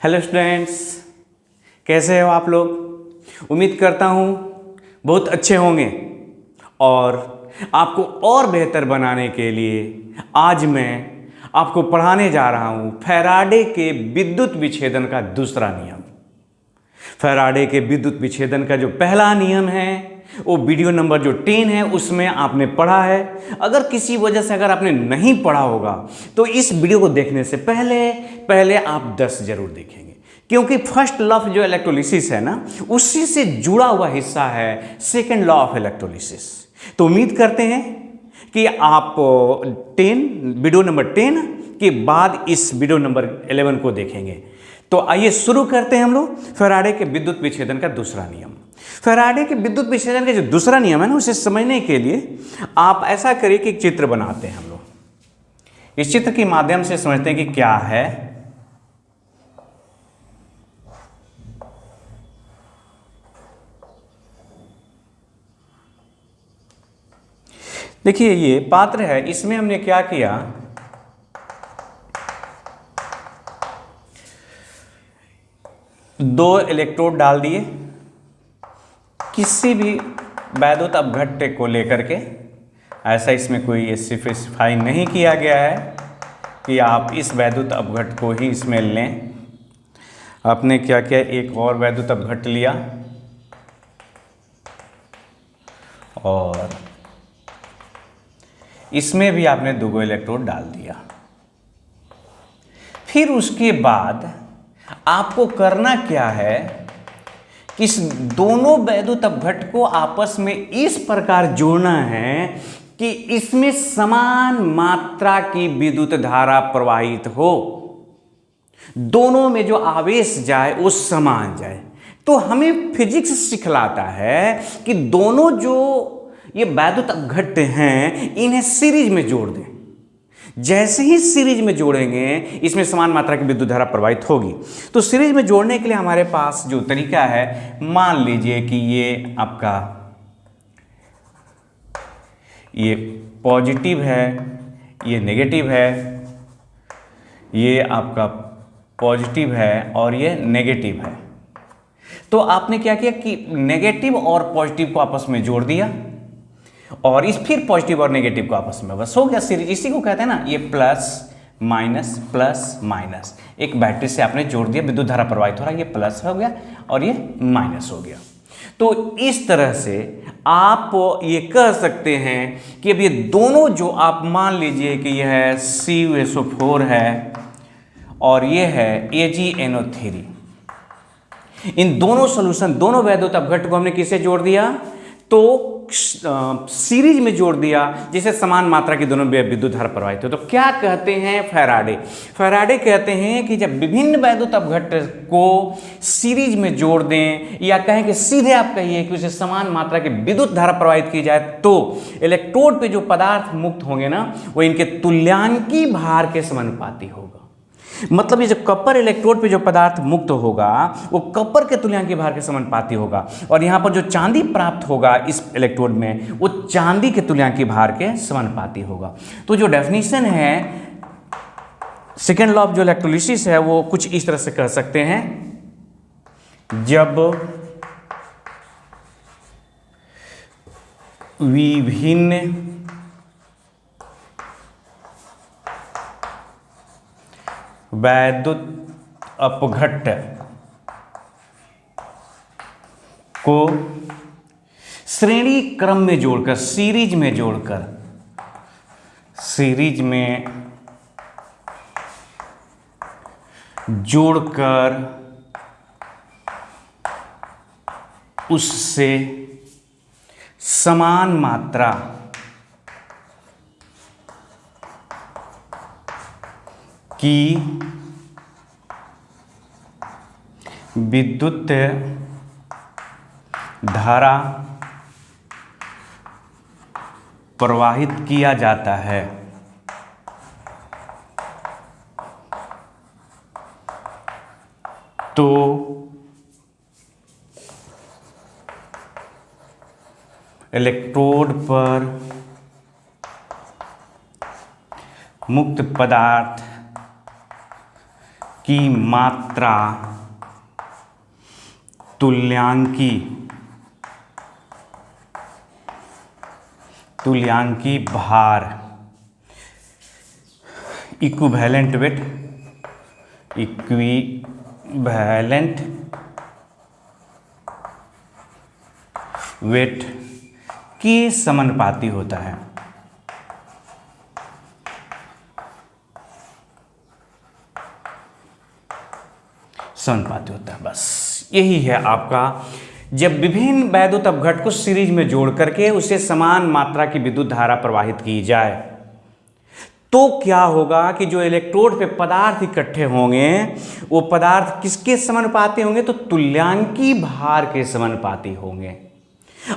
Hello students, कैसे हो आप लोग। उम्मीद करता हूँ बहुत अच्छे होंगे और आपको और बेहतर बनाने के लिए आज मैं आपको पढ़ाने जा रहा हूँ फैराडे के विद्युत विच्छेदन का दूसरा नियम। फैराडे के विद्युत विच्छेदन का जो पहला नियम है वो वीडियो नंबर जो 10 है उसमें आपने पढ़ा है। अगर किसी वजह से अगर आपने नहीं पढ़ा होगा तो इस वीडियो को देखने से पहले आप 10 जरूर देखेंगे, क्योंकि फर्स्ट लॉ ऑफ जो इलेक्ट्रोलिसिस है ना उसी से जुड़ा हुआ हिस्सा है सेकेंड लॉ ऑफ इलेक्ट्रोलिसिस। तो उम्मीद करते हैं कि आप 10 वीडियो नंबर 10 के बाद इस वीडियो नंबर 11 को देखेंगे। तो आइए शुरू करते हैं हम लोग फैराडे के विद्युत विच्छेदन का दूसरा नियम। फैराडे के विद्युत विच्छेदन का जो दूसरा नियम है ना उसे समझने के लिए आप ऐसा करिए कि एक चित्र बनाते हैं। हम लोग इस चित्र के माध्यम से समझते हैं कि क्या है। देखिए ये पात्र है, इसमें हमने क्या किया, दो इलेक्ट्रोड डाल दिए किसी भी वैद्युत अपघट्य को लेकर के। ऐसा इसमें कोई स्पेसिफाई नहीं किया गया है कि आप इस वैद्युत अपघट्य को ही इसमें लें। आपने क्या किया, एक और वैद्युत अपघट्य लिया और इसमें भी आपने दो इलेक्ट्रोड डाल दिया। फिर उसके बाद आपको करना क्या है कि इस दोनों वैद्युत अपघट्य को आपस में इस प्रकार जोड़ना है कि इसमें समान मात्रा की विद्युत धारा प्रवाहित हो, दोनों में जो आवेश जाए वो समान जाए। तो हमें फिजिक्स सिखलाता है कि दोनों जो ये वैद्युत अपघट्य हैं इन्हें सीरीज में जोड़ दें। जैसे ही सीरीज में जोड़ेंगे इसमें समान मात्रा की विद्युत धारा प्रवाहित होगी। तो सीरीज में जोड़ने के लिए हमारे पास जो तरीका है, मान लीजिए कि ये आपका ये पॉजिटिव है, ये नेगेटिव है, ये आपका पॉजिटिव है और ये नेगेटिव है। तो आपने क्या किया कि नेगेटिव और पॉजिटिव को आपस में जोड़ दिया और इस फिर पॉजिटिव और नेगेटिव को आपस में, बस हो गया सीरीज। इसी को कहते हैं ना ये प्लस माइनस। एक बैटरी से आपने जोड़ दिया, विद्युत धारा प्रवाहित हो रहा है, ये प्लस हो गया और ये माइनस हो गया। तो इस तरह से आप ये कह सकते हैं कि अब ये दोनों जो आप मान लीजिए कि यह है CuSO4 है और ये है AgNO3। इन दोनों सॉल्यूशन, दोनों वैद्युत अपघट्य को हमने किससे जोड़ दिया, तो सीरीज में जोड़ दिया जिसे समान मात्रा की दोनों विद्युत धारा प्रवाहित हो। तो क्या कहते हैं फैराडे कहते हैं कि जब विभिन्न वैद्युत अपघट्य को सीरीज में जोड़ दें, या कहें कि सीधे आप कहिए कि उसे समान मात्रा की विद्युत धारा प्रवाहित की जाए, तो इलेक्ट्रोड पे जो पदार्थ मुक्त होंगे ना वो इनके तुल्यांकी भार के समानुपाती होगा। मतलब ये जो कपर इलेक्ट्रोड पे जो पदार्थ मुक्त होगा वो कपर के तुल्यांकी भार के समानुपाती होगा, और यहाँ पर जो चांदी प्राप्त होगा इस इलेक्ट्रोड में वो चांदी के तुल्यांकी भार के समानुपाती होगा। तो जो डेफिनेशन है सेकेंड लॉ ऑफ जो इलेक्ट्रोलिसिस है वो कुछ इस तरह से कह सकते हैं, जब विभिन्न वैद्युत अपघट्य को श्रेणी क्रम में जोड़कर, सीरीज में जोड़कर उससे समान मात्रा की विद्युत धारा प्रवाहित किया जाता है। तो इलेक्ट्रोड पर मुक्त पदार्थ की मात्रा तुल्यांकी भार, इक्विवेलेंट वेट के समानुपाती होता है। समानुपाती होता है। बस यही है आपका, जब विभिन्न वैद्युत अपघट को सीरीज में जोड़ करके उसे समान मात्रा की विद्युत धारा प्रवाहित की जाए तो क्या होगा कि जो इलेक्ट्रोड पे पदार्थ इकट्ठे होंगे वो पदार्थ किसके समानुपाती होंगे, तो तुल्यांकी भार के समानुपाती होंगे।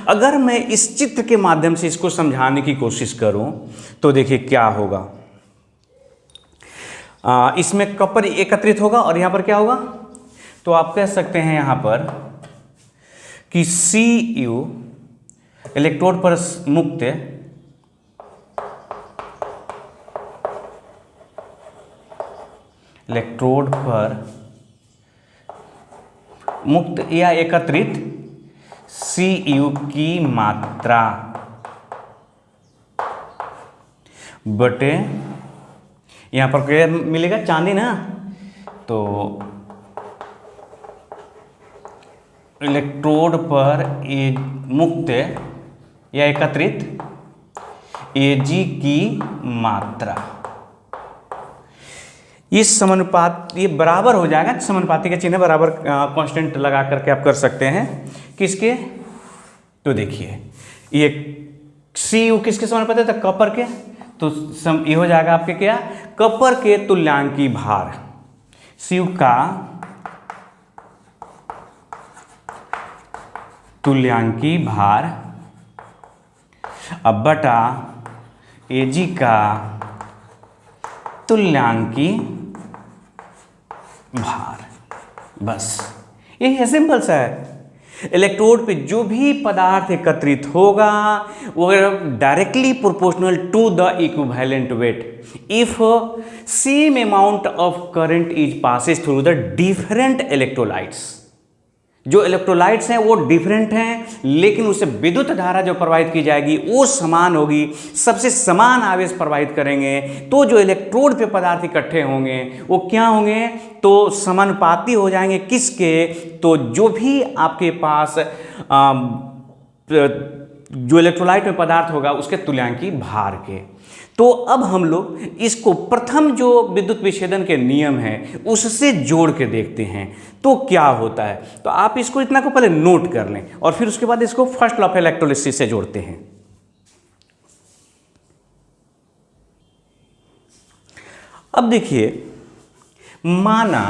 अगर मैं इस चित्र के माध्यम से इसको समझाने की कोशिश करूं तो देखिए क्या होगा। इसमें कपर एकत्रित होगा और यहां पर क्या होगा, तो आप कह सकते हैं यहां पर कि Cu इलेक्ट्रोड पर मुक्त या एकत्रित Cu की मात्रा बटे, यहां पर क्या मिलेगा, चांदी ना, तो इलेक्ट्रोड पर मुक्त या एकत्रित Ag की मात्रा, इस समानुपात ये बराबर हो जाएगा, समानुपाती का चिन्ह बराबर कांस्टेंट लगा करके आप कर सकते हैं किसके, तो देखिए ये Cu किसके समानुपाती था, कपर के, तो ये हो जाएगा आपके क्या, कपर के तुल्यांकी भार, Cu का तुल्यांकी भार अब बटा Ag का तुल्यांकी भार। बस यही है, सिंपल सा है। इलेक्ट्रोड पे जो भी पदार्थ एकत्रित होगा वो directly proportional to the equivalent weight if same amount of current is passes through the different electrolytes. जो इलेक्ट्रोलाइट्स हैं वो डिफरेंट हैं लेकिन उसे विद्युत धारा जो प्रवाहित की जाएगी वो समान होगी, सबसे समान आवेश प्रवाहित करेंगे तो जो इलेक्ट्रोड पे पदार्थ इकट्ठे होंगे वो क्या होंगे, तो समानुपाती हो जाएंगे किसके, तो जो भी आपके पास जो इलेक्ट्रोलाइट में पदार्थ होगा उसके तुल्यांकी भार के। तो अब हम लोग इसको प्रथम जो विद्युत विच्छेदन के नियम हैं उससे जोड़ के देखते हैं तो क्या होता है। तो आप इसको इतना को पहले नोट कर लें और फिर उसके बाद इसको फर्स्ट लॉ ऑफ इलेक्ट्रोलिसिस से जोड़ते हैं। अब देखिए, माना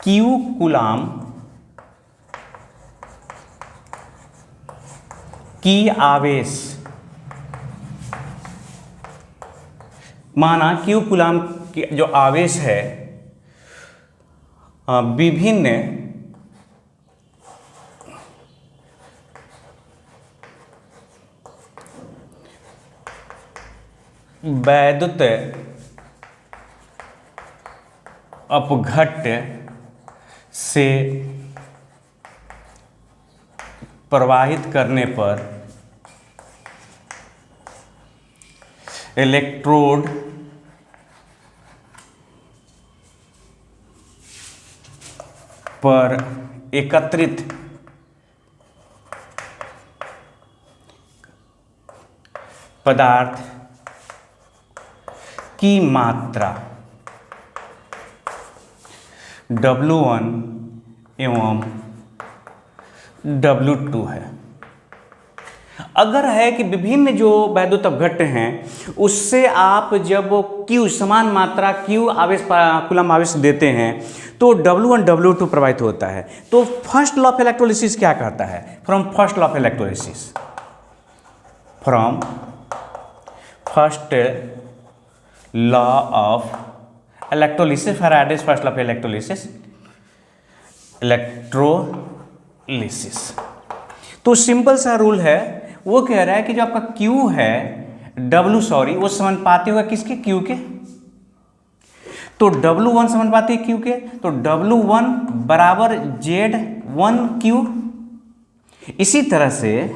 Q कूलाम की आवेश, माना Q कूलाम की जो आवेश है विभिन्न वैद्युत अपघट्ट से प्रवाहित करने पर इलेक्ट्रोड पर एकत्रित पदार्थ की मात्रा W1 एवं W2 है। अगर है कि विभिन्न जो वैद्युत अपघट्ट हैं उससे आप जब Q समान मात्रा Q आवेश कूलम आवेश देते हैं तो W1 W2 प्रवाहित होता है। तो फर्स्ट लॉ ऑफ इलेक्ट्रोलिसिस क्या कहता है, from first law of electrolysis, from first law of electrolysis, Faraday's first law of electrolysis, electrolysis. तो सिंपल सा रूल है, वो कह रहा है कि जो आपका Q है वो समानुपाती होगा किसके, क्यू के। तो W1 समानुपाती क्यू के, तो W1 बराबर Z1Q। इसी तरह से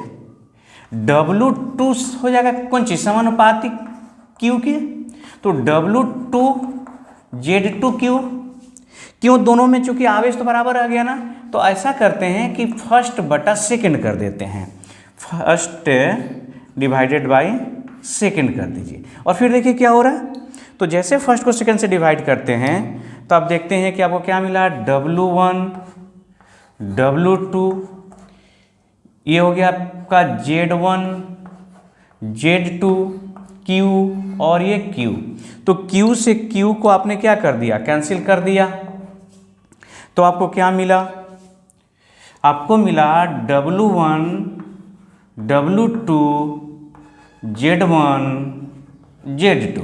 W2 हो जाएगा कौन चीज, समानुपाती क्यू के, तो W2 Z2Q। क्यों, दोनों में चूंकि आवेश तो बराबर आ गया ना, तो ऐसा करते हैं कि फर्स्ट बटा सेकंड कर देते हैं, फर्स्ट डिवाइडेड बाय सेकंड कर दीजिए। और फिर देखिए क्या हो रहा है, तो जैसे फर्स्ट को सेकंड से डिवाइड करते हैं तो आप देखते हैं कि आपको क्या मिला, W1 W2, ये हो गया आपका Z1 Z2 Q और ये Q। तो Q से Q को आपने क्या कर दिया, कैंसिल कर दिया। तो आपको क्या मिला, आपको मिला W1 W2 Z1 Z2।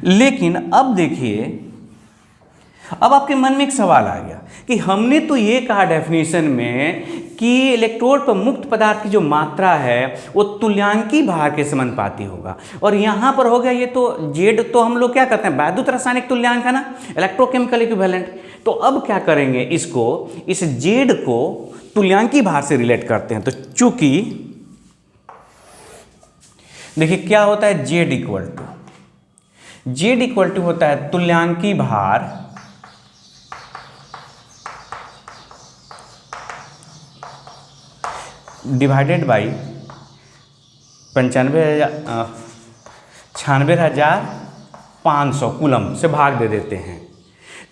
लेकिन अब देखिए, अब आपके मन में एक सवाल आ गया कि हमने तो ये कहा डेफिनेशन में कि इलेक्ट्रोड पर मुक्त पदार्थ की जो मात्रा है वो तुल्यांकी भार के समानुपाती होगा, और यहाँ पर हो गया ये तो जेड, तो हम लोग क्या करते हैं, वैद्युत रासायनिक तुल्यांक है ना, इलेक्ट्रोकेमिकल इक्विवेलेंट। तो अब क्या करेंगे, इसको, इस जेड को तुल्यांकी भार से रिलेट करते हैं। तो चूंकि देखिए क्या होता है, जेड इक्वल टू होता है तुल्यांकी भार डिवाइडेड बाई 96,500 कूलम से भाग दे देते हैं।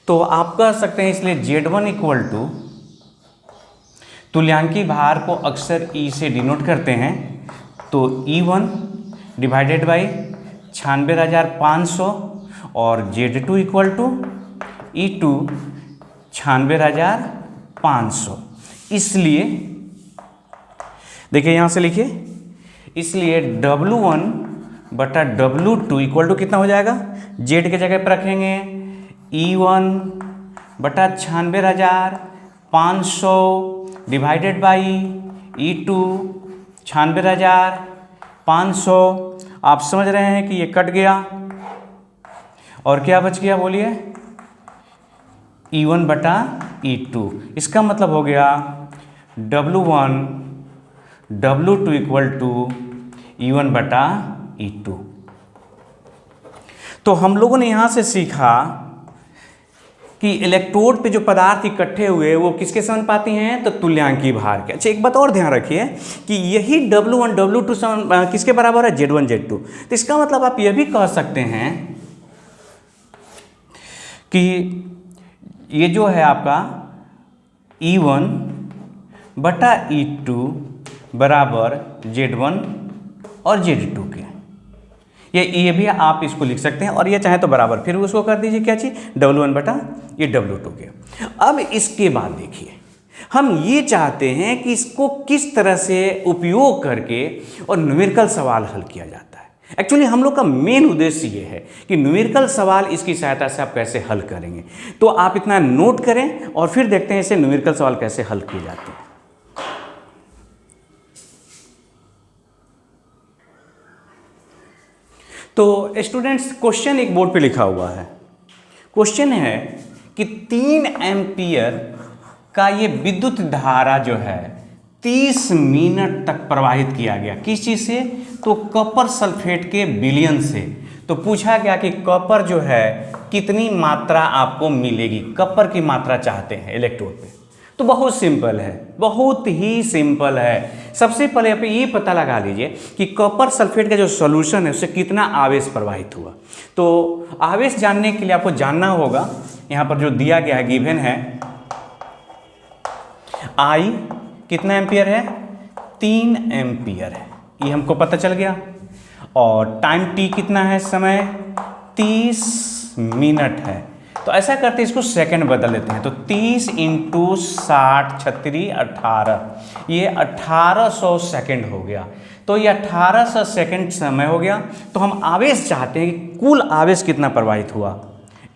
तो आप कह सकते हैं इसलिए Z1 इक्वल टू, तुल्यांकी भार को अक्सर E से डिनोट करते हैं, तो E1 डिवाइडेड बाई 96,500 और Z2 इक्वल टू E2 96,500। इसलिए देखिए यहाँ से लिखिए, इसलिए W1 बटा W2 इक्वल टू कितना हो जाएगा, Z के जगह पर रखेंगे E1 बटा 96,500 डिवाइडेड बाई E2 96,500। आप समझ रहे हैं कि ये कट गया और क्या बच गया, बोलिए, E1 बटा E2। इसका मतलब हो गया W1 W2 equal to E1 बटा E2। तो हम लोगों ने यहाँ से सीखा कि इलेक्ट्रोड पे जो पदार्थ इकट्ठे हुए वो किसके समानुपाती हैं, तो तुल्यांकी भार के। अच्छा, एक बात और ध्यान रखिए कि यही W1 W2 किसके बराबर है, Z1 Z2। तो इसका मतलब आप यह भी कह सकते हैं कि ये जो है आपका E1 बटा E2 बराबर Z1 और Z2 के। ये भी आप इसको लिख सकते हैं, और ये चाहे तो बराबर फिर उसको कर दीजिए क्या चीज, W1 बटा ये W2 के। अब इसके बाद देखिए, हम ये चाहते हैं कि इसको किस तरह से उपयोग करके और न्यूमेरिकल सवाल हल किया जाता है। एक्चुअली हम लोग का मेन उद्देश्य ये है कि न्यूमेरिकल सवाल इसकी सहायता से आप कैसे हल करेंगे। तो आप इतना नोट करें और फिर देखते हैं इसे न्यूमेरिकल सवाल कैसे हल किए जाते हैं। तो स्टूडेंट्स, क्वेश्चन एक बोर्ड पे लिखा हुआ है। क्वेश्चन है कि 3 एम्पियर का ये विद्युत धारा जो है 30 मिनट तक प्रवाहित किया गया, किस चीज से, तो कॉपर सल्फेट के विलयन से। तो पूछा गया कि कॉपर जो है कितनी मात्रा आपको मिलेगी, कॉपर की मात्रा चाहते हैं इलेक्ट्रोड पे। तो बहुत सिंपल है, बहुत ही सिंपल है। सबसे पहले आप ये पता लगा लीजिए कि कॉपर सल्फेट का जो सॉल्यूशन है उससे कितना आवेश प्रवाहित हुआ। तो आवेश जानने के लिए आपको जानना होगा, यहाँ पर जो दिया गया है गिवन है, I कितना एम्पियर है, 3 एम्पियर है, ये हमको पता चल गया। और टाइम t कितना है, समय 30 मिनट है। तो ऐसा करते इसको सेकंड बदल लेते हैं। तो 30 × 60 36 18, ये 1800 सेकंड हो गया। तो ये 1800 सेकंड समय हो गया। तो हम आवेश चाहते हैं कि कुल आवेश कितना प्रवाहित हुआ,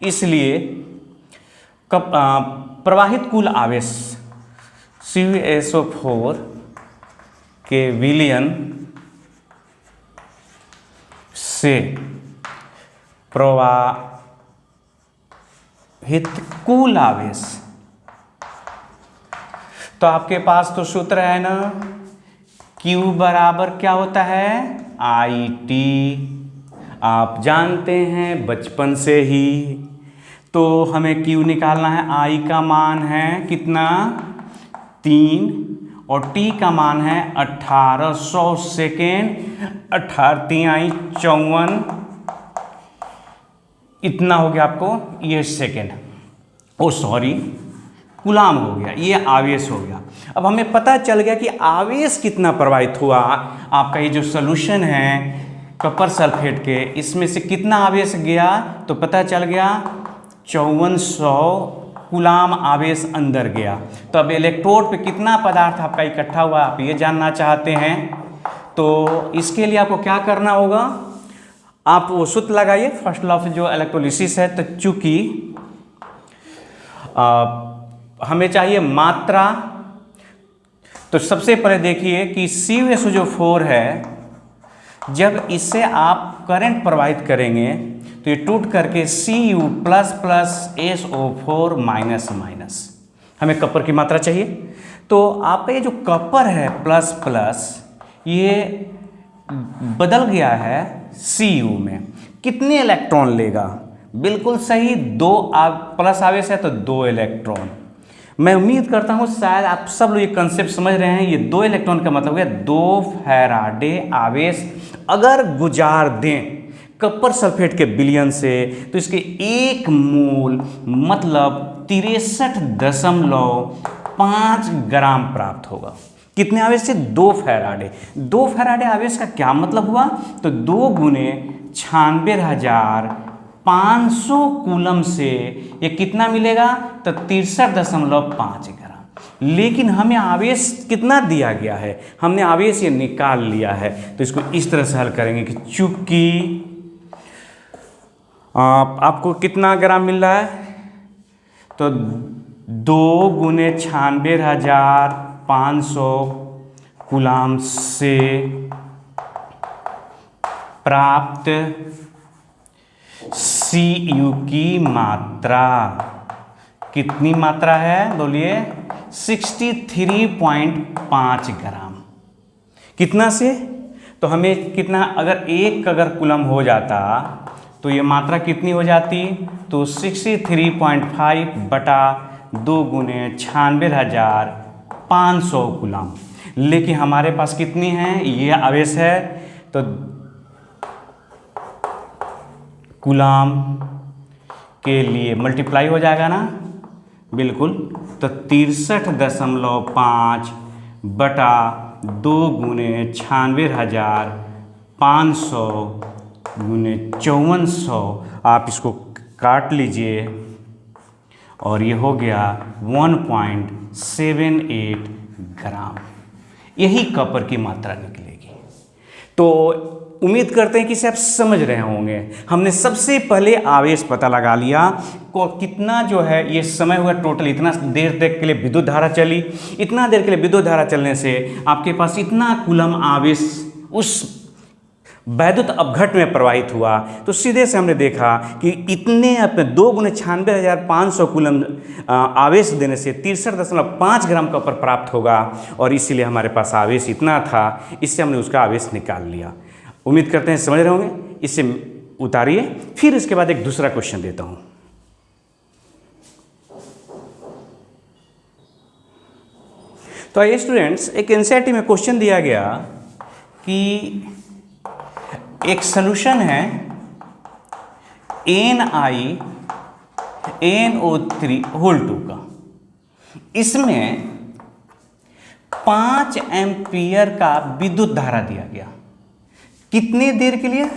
इसलिए प्रवाहित कुल आवेश CuSO4 के विलयन से प्रवाहित कुल आवेश। तो आपके पास तो सूत्र है ना, Q बराबर क्या होता है, IT। आप जानते हैं बचपन से ही। तो हमें Q निकालना है। I का मान है कितना, 3, और T का मान है 1800 सेकेंड। 18 3 आई 54, इतना हो गया आपको ये सेकेंड। ओ सॉरी, कूलाम हो गया, ये आवेश हो गया। अब हमें पता चल गया कि आवेश कितना प्रवाहित हुआ। आपका ये जो सॉल्यूशन है कॉपर सल्फेट के, इसमें से कितना आवेश गया, तो पता चल गया 5400 कूलाम आवेश अंदर गया। तो अब इलेक्ट्रोड पे कितना पदार्थ आपका इकट्ठा हुआ, आप ये जानना चाहते हैं। तो इसके लिए आपको क्या करना होगा, आप वो सूत्र लगाइए, फर्स्ट लॉ ऑफ जो इलेक्ट्रोलिसिस है। तो चूंकि हमें चाहिए मात्रा, तो सबसे पहले देखिए कि CuSO4 है, जब इससे आप करंट प्रवाहित करेंगे तो ये टूट करके Cu plus plus SO4 minus minus, हमें कॉपर की मात्रा चाहिए। तो आपका ये जो कॉपर है प्लस प्लस, ये बदल गया है Cu में। कितने इलेक्ट्रॉन लेगा, बिल्कुल सही, 2 प्लस आवेश है तो 2 इलेक्ट्रॉन। मैं उम्मीद करता हूँ शायद आप सब लोग ये कंसेप्ट समझ रहे हैं। ये 2 इलेक्ट्रॉन का मतलब है 2 फैराडे आवेश अगर गुजार दें कॉपर सल्फेट के विलयन से, तो इसके 1 मोल मतलब 63.5 ग्राम प्राप्त होगा। कितने आवेश से, 2 फैराडे। 2 फैराडे आवेश का क्या मतलब हुआ, तो 2 गुने 96,500 कूलम से ये कितना मिलेगा, तो 63.5 ग्राम। लेकिन हमें आवेश कितना दिया गया है, हमने आवेश ये निकाल लिया है। तो इसको इस तरह से हल करेंगे कि चूंकि आपको कितना ग्राम मिल रहा है, तो 2 गुने 96,500 कूलाम से प्राप्त Cu की मात्रा, कितनी मात्रा है बोलिए, 63.5 ग्राम। कितना से, तो हमें कितना, अगर कूलम हो जाता तो ये मात्रा कितनी हो जाती, तो 63.5 बटा 2 गुने 96,500 कूलम। लेकिन हमारे पास कितनी है, ये आवेश है, तो कूलम के लिए मल्टीप्लाई हो जाएगा ना, बिल्कुल। तो 63.5 बटा 2 गुने 96,500 गुने 5400, आप इसको काट लीजिए और ये हो गया 1.78 ग्राम। यही कॉपर की मात्रा निकलेगी। तो उम्मीद करते हैं कि इसे आप समझ रहे होंगे। हमने सबसे पहले आवेश पता लगा लिया को कितना जो है ये समय हुआ टोटल, इतना देर तक के लिए विद्युत धारा चली। इतना देर के लिए विद्युत धारा चलने से आपके पास इतना कूलम आवेश उस वैद्युत अपघट में प्रवाहित हुआ। तो सीधे से हमने देखा कि इतने अपने 2 गुने 96,500 कूलम आवेश देने से 63.5 ग्राम कॉपर प्राप्त होगा, और इसीलिए हमारे पास आवेश इतना था। इससे हमने उसका आवेश निकाल लिया। उम्मीद करते हैं समझ रहे होंगे। इसे उतारिए, फिर इसके बाद एक दूसरा क्वेश्चन देता हूं। तो ये स्टूडेंट्स, एक एनसीईआरटी में क्वेश्चन दिया गया कि एक सॉल्यूशन है NiNO3 का, इसमें 5 एम्पियर का विद्युत धारा दिया गया। कितने देर के लिए,